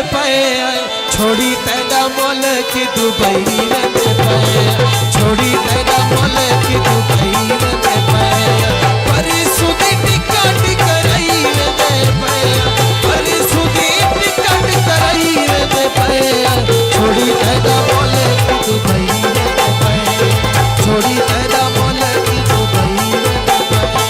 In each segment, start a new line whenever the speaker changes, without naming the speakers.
पे छोड़ी तेरा मोल की दुबई वेंदे पे छोड़ी तेरा मोल की दुबई वेंदे पे परी सुदी टिकट कराई वेंदे पे परी सुदी टिकट कराई वेंदे पे छोड़ी तेरा मोल की दुबई वेंदे पे छोड़ी तेरा मोल की दुबई वेंदे पे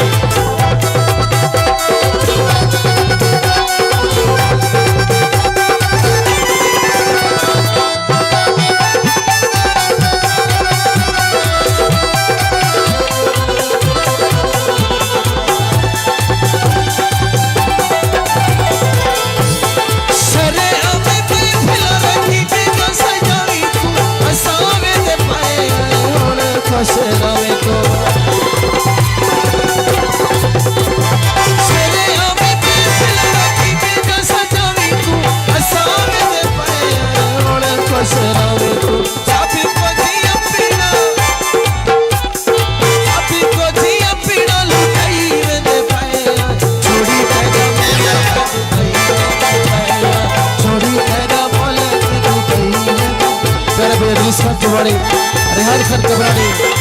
रेहान खान कबरानी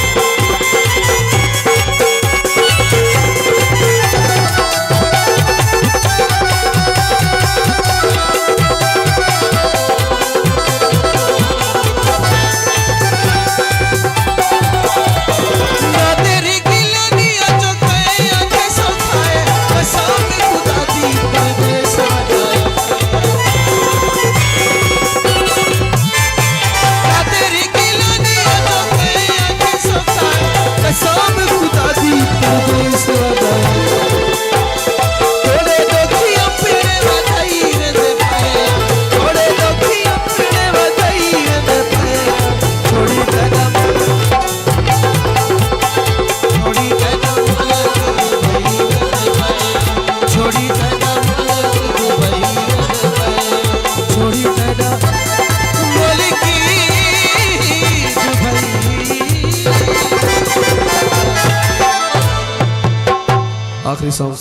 आखिरी सॉन्ग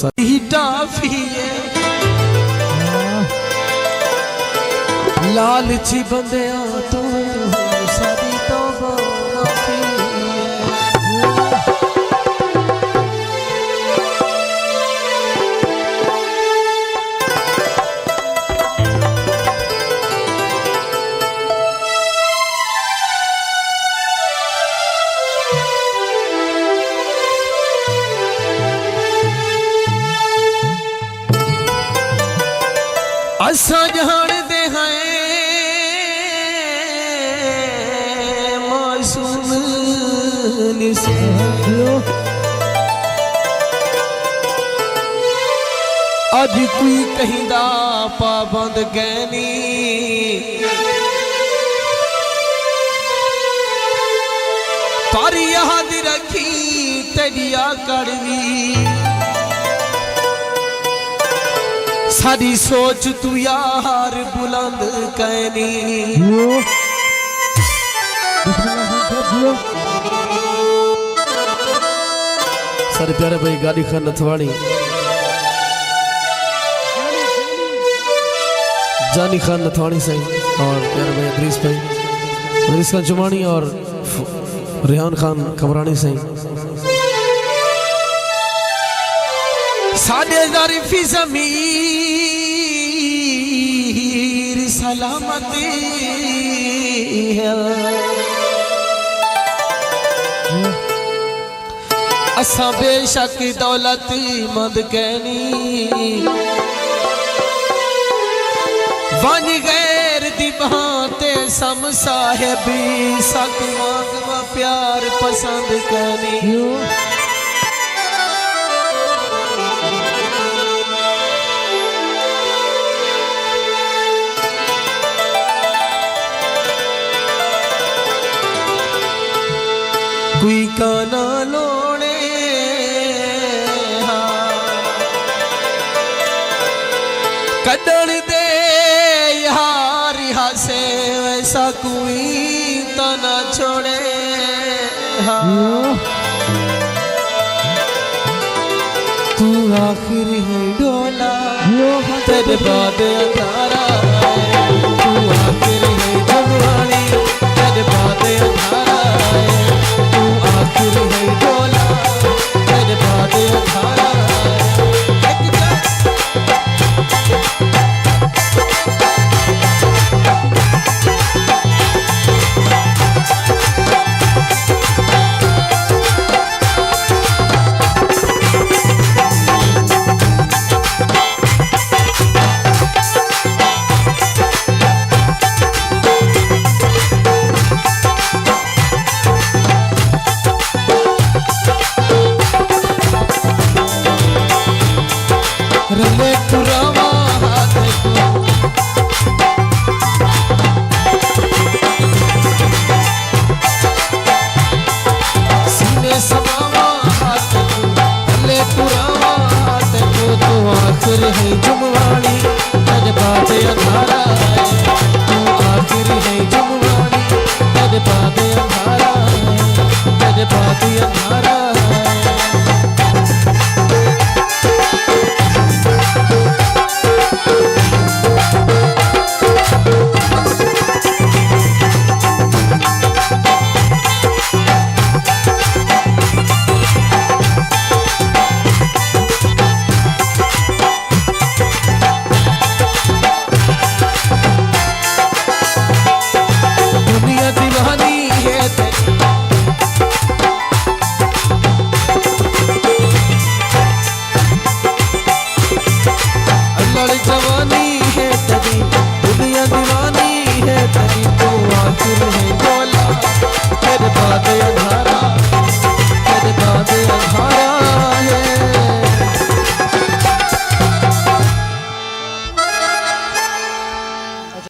लालची बंदियां तो सारी तो माफी असा जानते हैं मासूम अज कोई कहिंदा पाबंद गैनी पर याद रखी तेरिया कड़वी सारी सोच तू यार बुलंद कहनी सारे प्यारे भाई गाड़ी खान नथवाणी जानी खान नथवाणी सही और प्यारे भाई अदरीस खान चुमानी और रेहान खान कमरानी सही साढ़े ज़ारिफी ज़मीर सलामती है असा बेशक दौलत मंद कहनी वन गैर दी बहाते सम साहेबी सक मांगवा प्यार पसंद कहनी कोई काना लोने कदर दे यार हसे वैसा कोई तना छोड़े तू आखिर है डोला तेरे बाद अंधारा